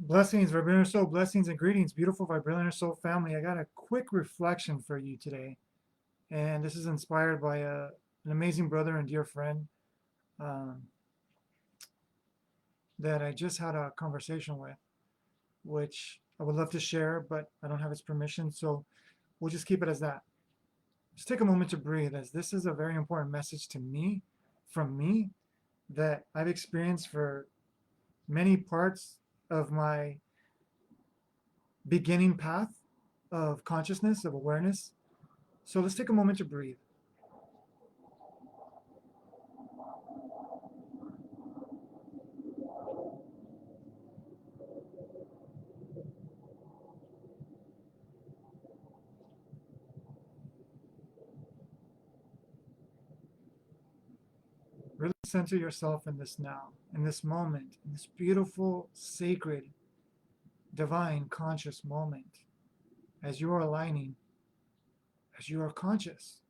Blessings, Vibrant Soul, blessings and greetings, beautiful Vibrant Soul family. I got a quick reflection for you today, and this is inspired by an amazing brother and dear friend um, that I just had a conversation with, which I would love to share, but I don't have his permission, so we'll just keep it as that. Just take a moment to breathe, as this is a very important message to me, from me, that I've experienced for many parts of my beginning path of consciousness, of awareness. So let's take a moment to breathe. Really center yourself in this now, in this moment, in this beautiful, sacred, divine, conscious moment as you are aligning, as you are conscious.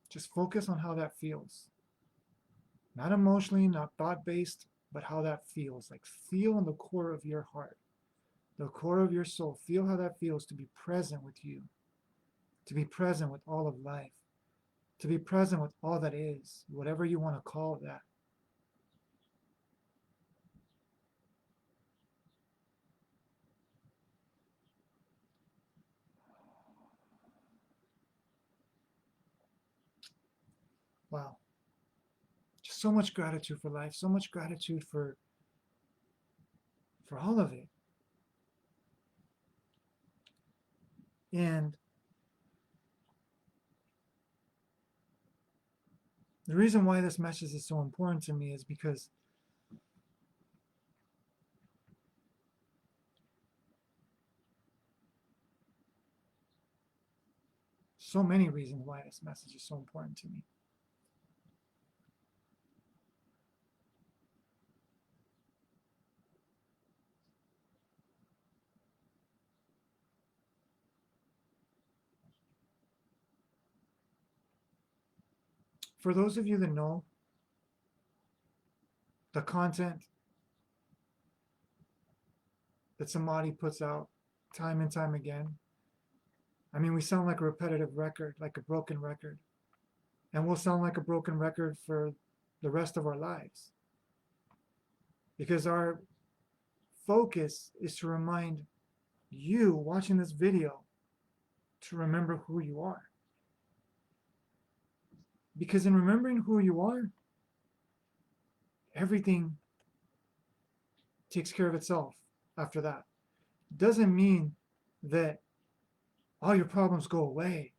Just focus on how that feels. Not emotionally, not thought based, but how that feels. Like feel in the core of your heart, the core of your soul. Feel how that feels to be present with you, to be present with all of life, to be present with all that is, whatever you want to call that. Wow. Just so much gratitude for life, so much gratitude for all of it. And the reason why this message is so important to me is because so many reasons why this message is so important to me. For those of you that know the content that Samadhi puts out time and time again, I mean, we sound like a repetitive record, like a broken record. And we'll sound like a broken record for the rest of our lives. Because our focus is to remind you watching this video to remember who you are. Because in remembering who you are, everything takes care of itself after that. Doesn't mean that all your problems go away.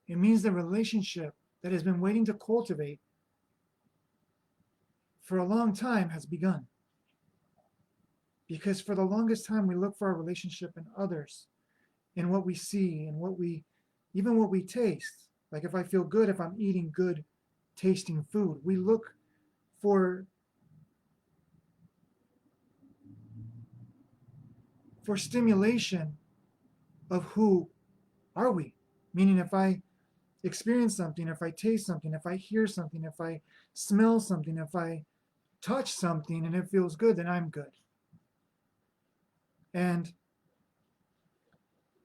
It means the relationship that has been waiting to cultivate for a long time has begun. Because for the longest time, we look for our relationship in others, in what we see, in even what we taste. Like if I feel good, if I'm eating good tasting food, we look for stimulation of who are we. Meaning if I experience something, if I taste something, if I hear something, if I smell something, if I touch something and it feels good, then I'm good. And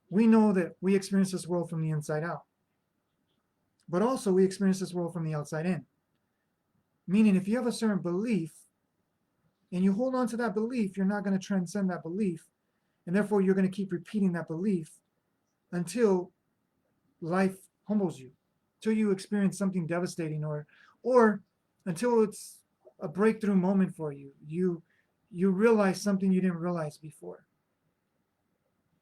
we know that we experience this world from the inside out. But also we experience this world from the outside in. Meaning if you have a certain belief and you hold on to that belief, you're not going to transcend that belief. And therefore you're going to keep repeating that belief until life humbles you, until you experience something devastating, or until it's a breakthrough moment for you. You realize something you didn't realize before.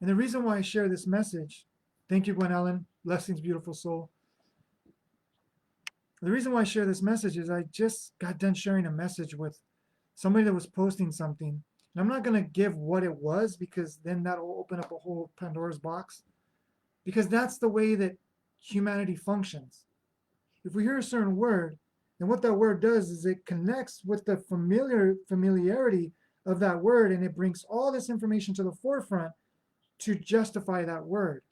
And the reason why I share this message, thank you, Gwen Ellen, blessings, beautiful soul. The reason why I share this message is I just got done sharing a message with somebody that was posting something. And I'm not going to give what it was because then that'll open up a whole Pandora's box. Because that's the way that humanity functions. If we hear a certain word, then what that word does is it connects with the familiarity of that word, and it brings all this information to the forefront to justify that word.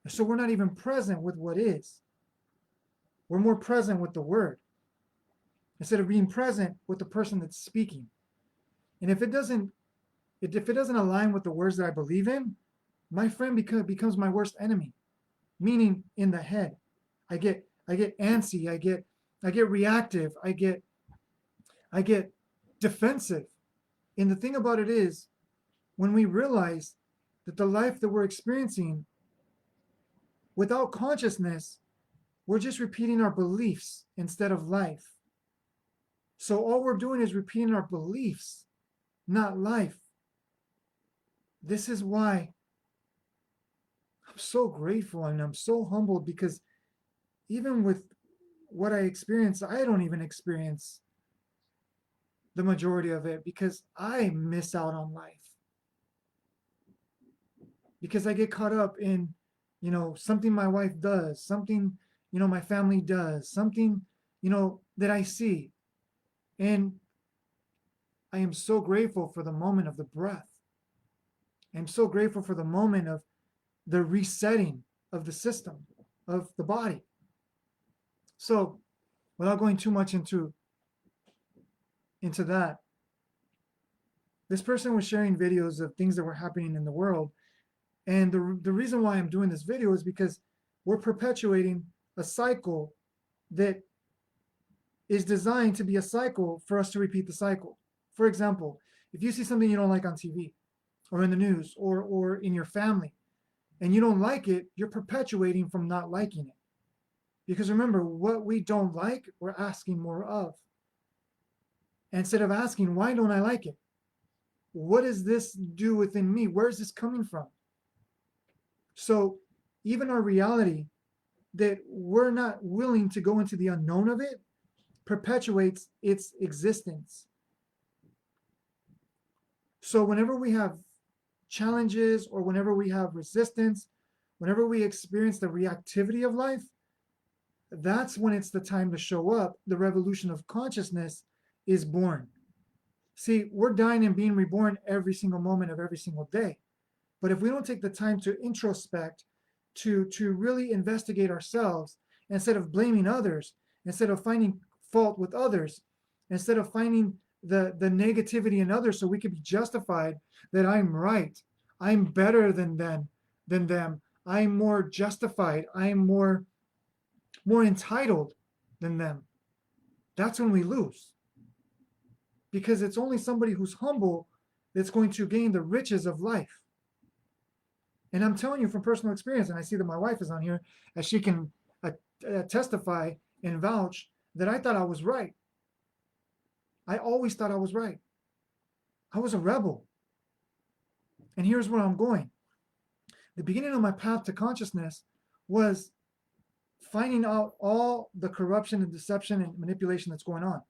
So we're not even present with what is. We're more present with the word instead of being present with the person that's speaking. And if it doesn't align with the words that I believe in, my friend becomes my worst enemy. Meaning in the head, I get antsy, I get reactive, I get defensive. And the thing about it is, when we realize that the life that we're experiencing without consciousness, we're just repeating our beliefs instead of life. So all we're doing is repeating our beliefs, not life. This is why I'm so grateful and I'm so humbled, because even with what I experience, I don't even experience the majority of it because I miss out on life. Because I get caught up in, something my wife does, something, my family does, something, that I see. And I am so grateful for the moment of the breath. I'm so grateful for the moment of the resetting of the system, of the body. So, without going too much into that, this person was sharing videos of things that were happening in the world. And the reason why I'm doing this video is because we're perpetuating a cycle that is designed to be a cycle for us to repeat the cycle. For example, if you see something you don't like on TV or in the news or in your family and you don't like it, you're perpetuating from not liking it. Because remember, what we don't like, we're asking more of. Instead of asking, why don't I like it? What does this do within me? Where is this coming from? So even our reality that we're not willing to go into the unknown of it perpetuates its existence. So whenever we have challenges or whenever we have resistance, whenever we experience the reactivity of life, that's when it's the time to show up. The revolution of consciousness is born. See, we're dying and being reborn every single moment of every single day. But if we don't take the time to introspect, to really investigate ourselves, instead of blaming others, instead of finding fault with others, instead of finding the negativity in others so we can be justified that I'm right, I'm better than them, I'm more justified, I'm more entitled than them, that's when we lose. Because it's only somebody who's humble that's going to gain the riches of life. And I'm telling you from personal experience, and I see that my wife is on here, as she can testify and vouch that I thought I was right. I always thought I was right. I was a rebel. And here's where I'm going. The beginning of my path to consciousness was finding out all the corruption and deception and manipulation that's going on.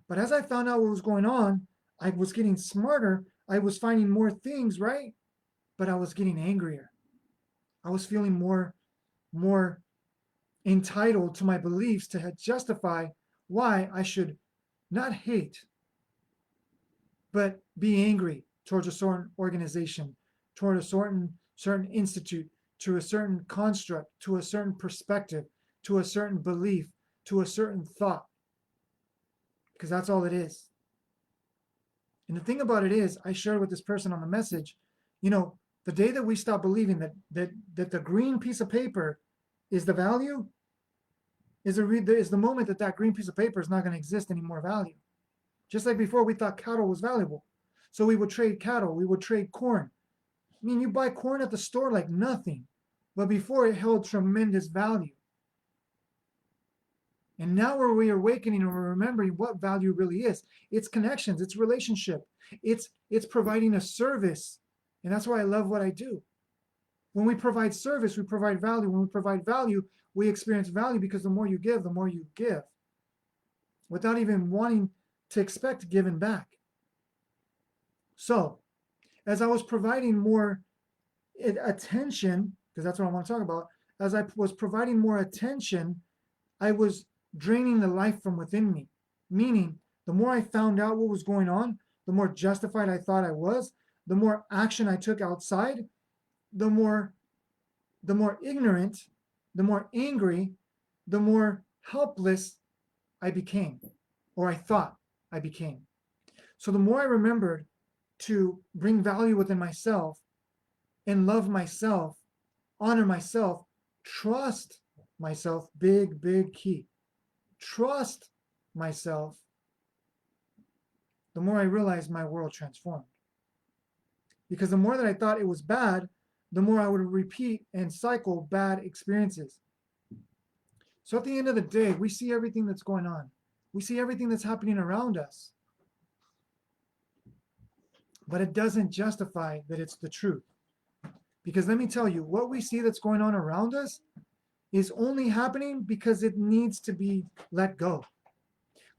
But as I found out what was going on, I was getting smarter. I was finding more things, right? But I was getting angrier. I was feeling more entitled to my beliefs to justify why I should not hate, but be angry towards a certain organization, toward a certain institute, to a certain construct, to a certain perspective, to a certain belief, to a certain thought. Because that's all it is. And the thing about it is, I shared with this person on the message, the day that we stop believing that the green piece of paper is the value, is the moment that green piece of paper is not going to exist any more value. Just like before, we thought cattle was valuable. So we would trade cattle, we would trade corn. I mean, you buy corn at the store like nothing, but before it held tremendous value. And now we're awakening and we're remembering what value really is. It's connections, it's relationship, it's providing a service. And that's why I love what I do. When we provide service, we provide value. When we provide value, we experience value, because the more you give, the more you give, without even wanting to expect giving back. So, as I was providing more attention, because that's what I want to talk about, as I was providing more attention, I was draining the life from within me. Meaning, the more I found out what was going on, the more justified I thought I was, the more action I took outside, the more ignorant, the more angry, the more helpless I became, or I thought I became. So the more I remembered to bring value within myself and love myself, honor myself, trust myself, big, big key. Trust myself, the more I realized my world transformed. Because the more that I thought it was bad, the more I would repeat and cycle bad experiences. So at the end of the day, we see everything that's going on. We see everything that's happening around us. But it doesn't justify that it's the truth. Because let me tell you, what we see that's going on around us is only happening because it needs to be let go.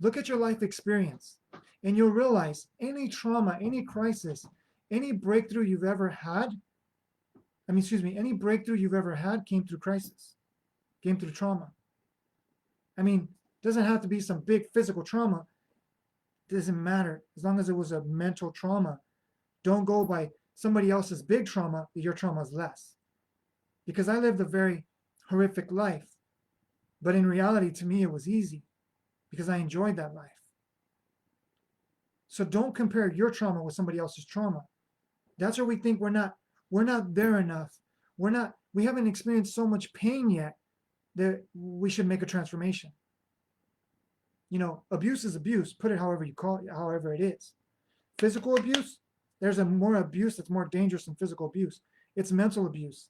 Look at your life experience, and you'll realize any trauma, any crisis, any breakthrough you've ever had, any breakthrough you've ever had came through crisis, came through trauma. It doesn't have to be some big physical trauma. It doesn't matter. As long as it was a mental trauma, don't go by somebody else's big trauma, your trauma is less. Because I lived a very horrific life, but in reality, to me, it was easy because I enjoyed that life. So don't compare your trauma with somebody else's trauma. That's where we think we're not there enough. We haven't experienced so much pain yet that we should make a transformation. Abuse is abuse. Put it however you call it, however it is. Physical abuse, there's a more abuse that's more dangerous than physical abuse. It's mental abuse.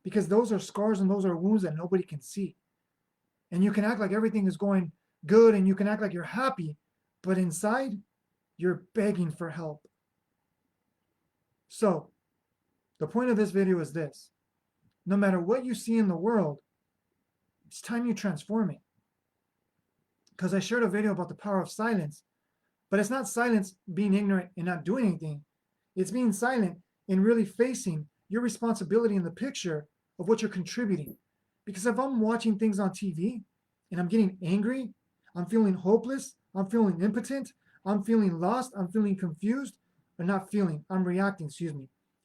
Because those are scars and those are wounds that nobody can see. And you can act like everything is going good and you can act like you're happy, but inside, you're begging for help. So, the point of this video is this. No matter what you see in the world, it's time you transform it. Because I shared a video about the power of silence, but it's not silence being ignorant and not doing anything. It's being silent and really facing your responsibility in the picture of what you're contributing. Because if I'm watching things on TV and I'm getting angry, I'm feeling hopeless, I'm feeling impotent, I'm feeling lost, I'm feeling confused, or not feeling, I'm reacting,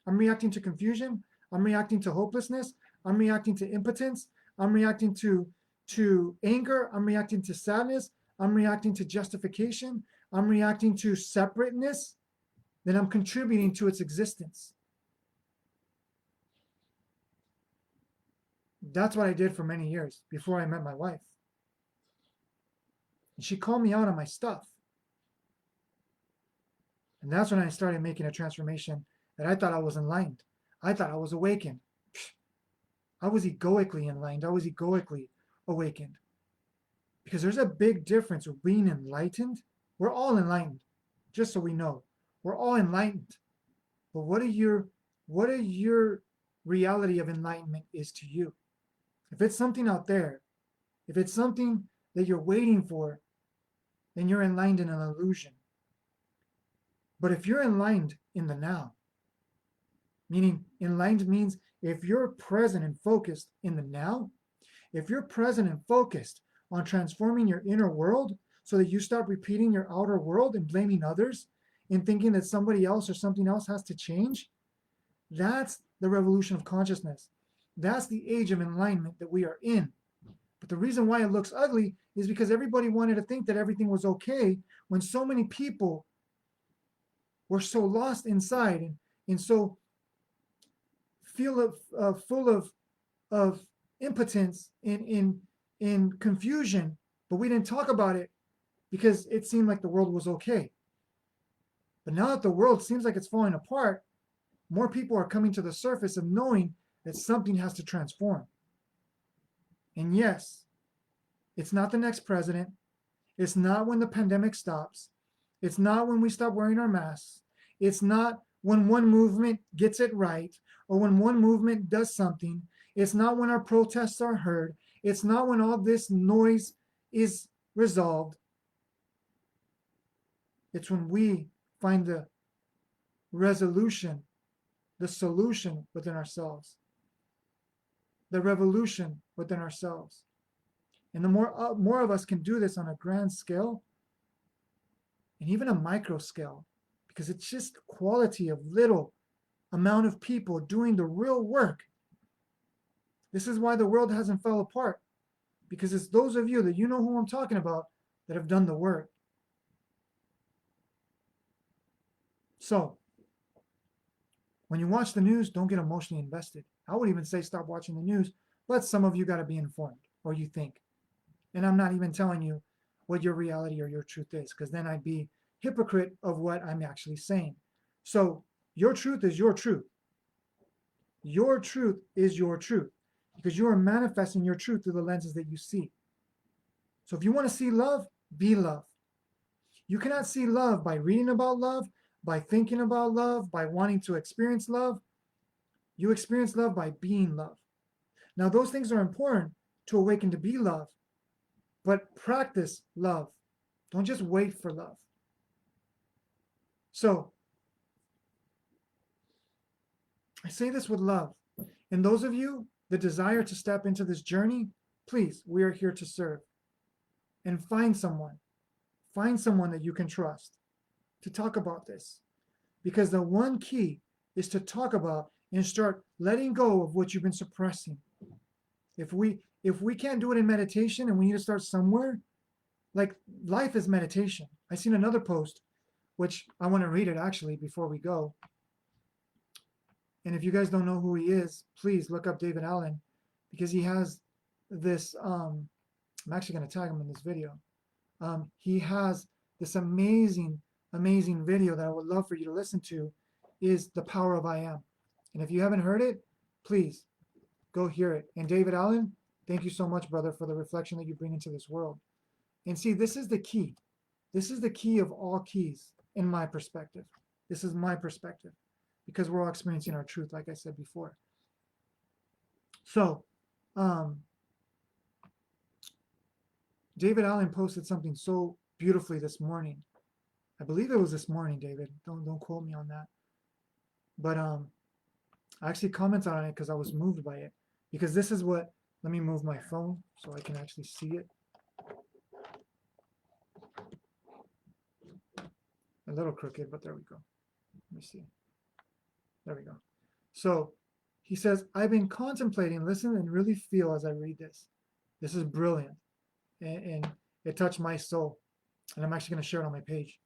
I'm reacting to confusion, I'm reacting to hopelessness, I'm reacting to impotence, I'm reacting to anger, I'm reacting to sadness, I'm reacting to justification, I'm reacting to separateness, then I'm contributing to its existence. That's what I did for many years before I met my wife. And she called me out on my stuff. And that's when I started making a transformation that I thought I was enlightened. I thought I was awakened. I was egoically enlightened. I was egoically awakened. Because there's a big difference with being enlightened. We're all enlightened, just so we know. We're all enlightened. But what your reality of enlightenment is to you? If it's something out there, if it's something that you're waiting for, then you're enlightened in an illusion. But if you're enlightened in the now, meaning enlightened means if you're present and focused in the now, if you're present and focused on transforming your inner world so that you stop repeating your outer world and blaming others and thinking that somebody else or something else has to change, that's the revolution of consciousness. That's the age of enlightenment that we are in. But the reason why it looks ugly is because everybody wanted to think that everything was okay when so many people were so lost inside and so full of impotence in confusion, but we didn't talk about it because it seemed like the world was okay. But now that the world seems like it's falling apart, more people are coming to the surface of knowing that something has to transform. And yes, it's not the next president. It's not when the pandemic stops. It's not when we stop wearing our masks. It's not when one movement gets it right or when one movement does something. It's not when our protests are heard. It's not when all this noise is resolved. It's when we find the resolution, the solution within ourselves, the revolution within ourselves. And the more of us can do this on a grand scale and even a micro scale, because it's just quality of little amount of people doing the real work. This is why the world hasn't fell apart. because it's those of you that you know who I'm talking about that have done the work. So when you watch the news, don't get emotionally invested. I would even say stop watching the news, but some of you got to be informed, or you think. And I'm not even telling you what your reality or your truth is, because then I'd be hypocrite of what I'm actually saying. So your truth is your truth. Your truth is your truth, because you are manifesting your truth through the lenses that you see. So if you want to see love, be love. You cannot see love by reading about love, by thinking about love, by wanting to experience love. You experience love by being love. Now, those things are important to awaken to be love, but practice love. Don't just wait for love. So, I say this with love. And those of you that desire to step into this journey, please, we are here to serve. And find someone that you can trust to talk about this. Because the one key is to talk about and start letting go of what you've been suppressing. If we can't do it in meditation and we need to start somewhere, like life is meditation. I seen another post, which I want to read it actually before we go. And if you guys don't know who he is, please look up David Allen, because he has this, I'm actually going to tag him in this video. He has this amazing video that I would love for you to listen to, is The Power of I Am. And if you haven't heard it, please go hear it. And David Allen, thank you so much, brother, for the reflection that you bring into this world. And see, this is the key. This is the key of all keys in my perspective. This is my perspective, because we're all experiencing our truth, like I said before. So, David Allen posted something so beautifully this morning. I believe it was this morning, David. Don't quote me on that. But I actually commented on it because I was moved by it. Because this is what, let me move my phone so I can actually see it. A little crooked, but there we go. Let me see. There we go. So he says, I've been contemplating, listen, and really feel as I read this. This is brilliant. And it touched my soul. And I'm actually going to share it on my page.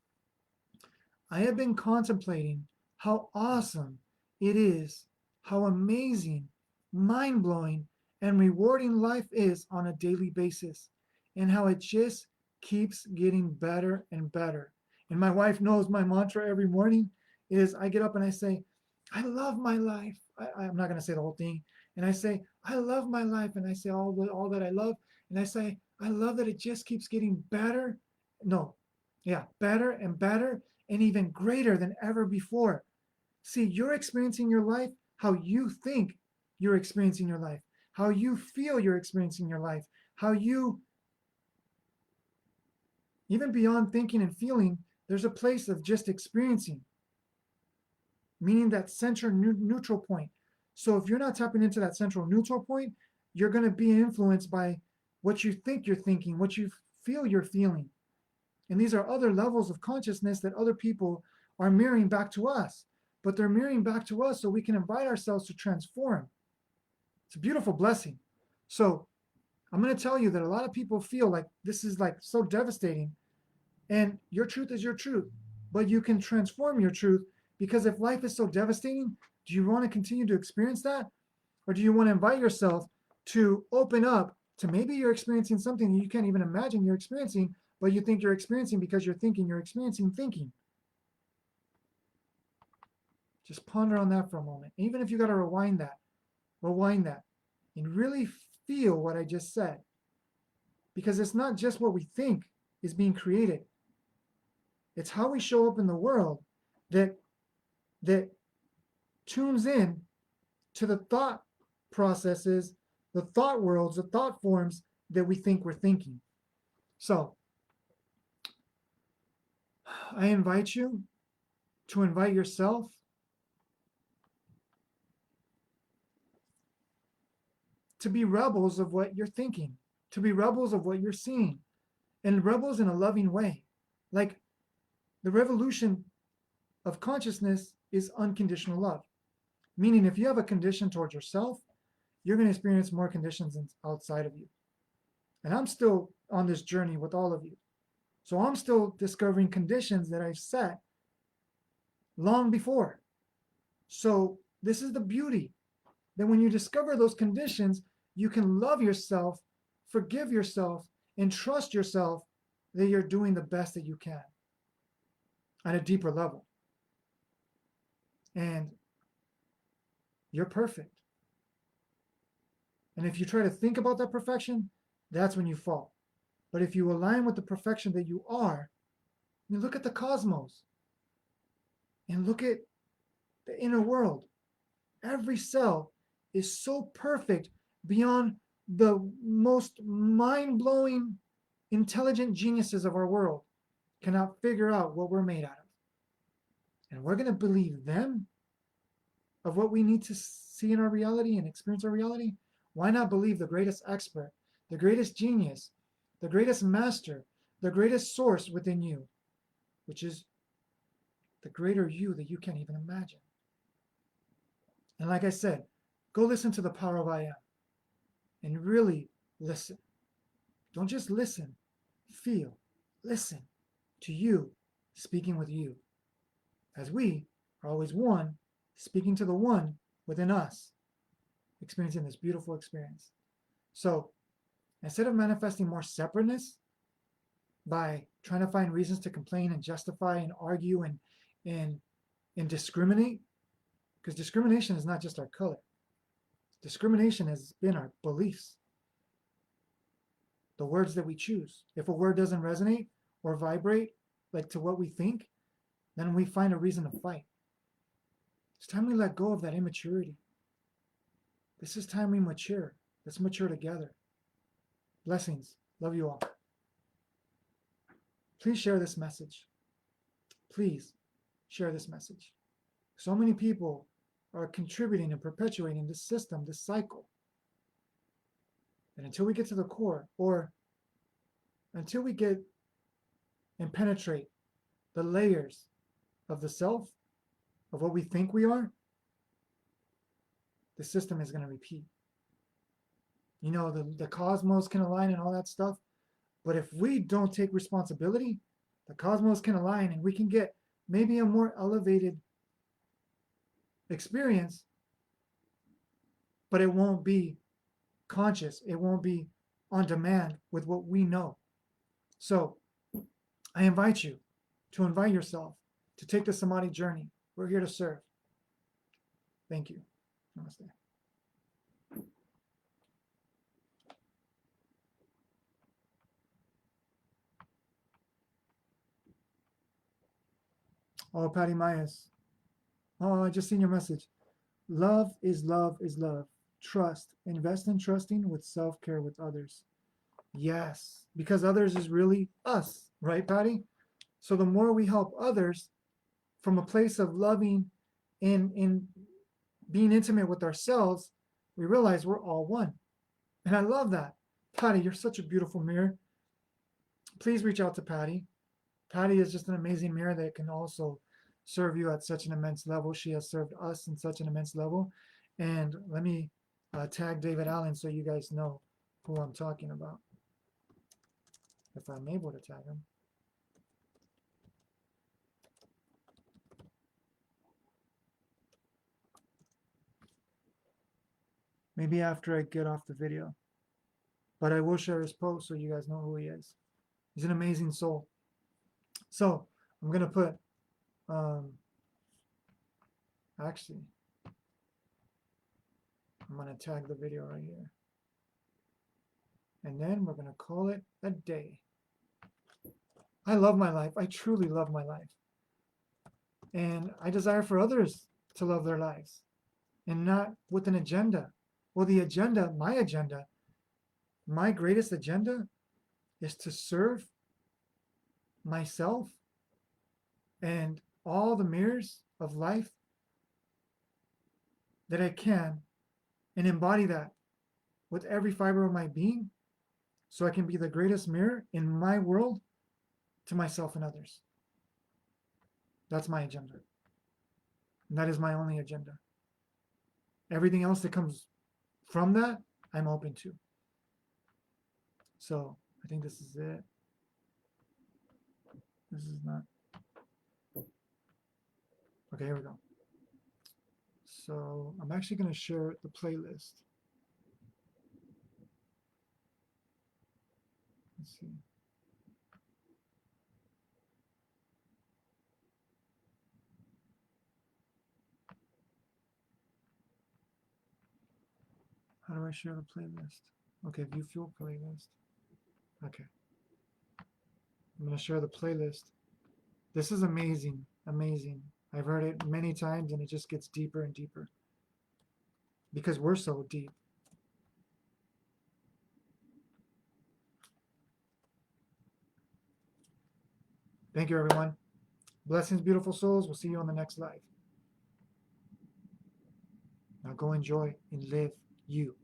I have been contemplating how awesome it is, how amazing, mind-blowing, and rewarding life is on a daily basis, and how it just keeps getting better and better. And my wife knows my mantra every morning is I get up and I say, I love my life. I'm not going to say the whole thing. And I say, I love my life. And I say all that I love. And I say, I love that it just keeps getting better. No, yeah, better and better and even greater than ever before. See, you're experiencing your life how you think you're experiencing your life, how you feel you're experiencing your life, how you, even beyond thinking and feeling, there's a place of just experiencing, meaning that central neutral point. So if you're not tapping into that central neutral point, you're going to be influenced by what you think you're thinking, what you feel you're feeling. And these are other levels of consciousness that other people are mirroring back to us. But they're mirroring back to us so we can invite ourselves to transform. It's a beautiful blessing. So I'm going to tell you that a lot of people feel like this is like so devastating. And your truth is your truth. But you can transform your truth, because if life is so devastating, do you want to continue to experience that? Or do you want to invite yourself to open up to maybe you're experiencing something you can't even imagine you're experiencing, but you think you're experiencing because you're thinking you're experiencing thinking. Just ponder on that for a moment. Even if you got to rewind that, and really feel what I just said. Because it's not just what we think is being created. It's how we show up in the world that tunes in to the thought processes, the thought worlds, the thought forms that we think we're thinking. So, I invite you to invite yourself to be rebels of what you're thinking, to be rebels of what you're seeing, and rebels in a loving way. Like the revolution of consciousness is unconditional love. Meaning if you have a condition towards yourself, you're going to experience more conditions outside of you. And I'm still on this journey with all of you. So I'm still discovering conditions that I've set long before. So this is the beauty that when you discover those conditions, you can love yourself, forgive yourself, and trust yourself that you're doing the best that you can at a deeper level. And you're perfect. And if you try to think about that perfection, that's when you fall. But if you align with the perfection that you are, you look at the cosmos and look at the inner world. Every cell is so perfect beyond the most mind-blowing intelligent geniuses of our world cannot figure out what we're made out of. And we're going to believe them of what we need to see in our reality and experience our reality. Why not believe the greatest expert, the greatest genius, the greatest master, the greatest source within you, which is the greater you that you can't even imagine? And like I said, go listen to the Power of I Am and really listen. Don't just listen, feel, listen to you speaking with you, as we are always one speaking to the one within us, experiencing this beautiful experience. So instead of manifesting more separateness by trying to find reasons to complain and justify and argue and discriminate, because discrimination is not just our color. Discrimination has been our beliefs, the words that we choose. If a word doesn't resonate or vibrate like to what we think, then we find a reason to fight. It's time we let go of that immaturity. This is time we mature. Let's mature together. Blessings. Love you all. Please share this message. Please share this message. So many people are contributing and perpetuating this system, this cycle. And until we get to the core, or until we get and penetrate the layers of the self, of what we think we are, the system is going to repeat. You know, the cosmos can align and all that stuff. But if we don't take responsibility, the cosmos can align and we can get maybe a more elevated experience, but it won't be conscious. It won't be on demand with what we know. So I invite you to invite yourself to take the Samadhi journey. We're here to serve. Thank you. Namaste. Oh, Patty Myers. Oh, I just seen your message. Love is love is love. Trust. Invest in trusting with self-care with others. Yes, because others is really us, right, Patty? So the more we help others from a place of loving and being intimate with ourselves, we realize we're all one. And I love that. Patty, you're such a beautiful mirror. Please reach out to Patty. Patty is just an amazing mirror that can also serve you at such an immense level. She has served us in such an immense level. And let me tag David Allen so you guys know who I'm talking about, if I'm able to tag him. Maybe after I get off the video. But I will share his post so you guys know who he is. He's an amazing soul. So I'm going to put, actually, I'm going to tag the video right here. And then we're going to call it a day. I love my life. I truly love my life. And I desire for others to love their lives and not with an agenda. Well, the agenda, my greatest agenda is to serve myself and all the mirrors of life that I can and embody that with every fiber of my being so I can be the greatest mirror in my world to myself and others. That's my agenda. And that is my only agenda. Everything else that comes from that, I'm open to. So I think this is it. This is not. Okay, here we go. So I'm actually going to share the playlist. Let's see. How do I share the playlist? Okay, view fuel playlist. Okay. I'm going to share the playlist. This is amazing, amazing. I've heard it many times and it just gets deeper and deeper because we're so deep. Thank you, everyone. Blessings, beautiful souls. We'll see you on the next live. Now go enjoy and live you.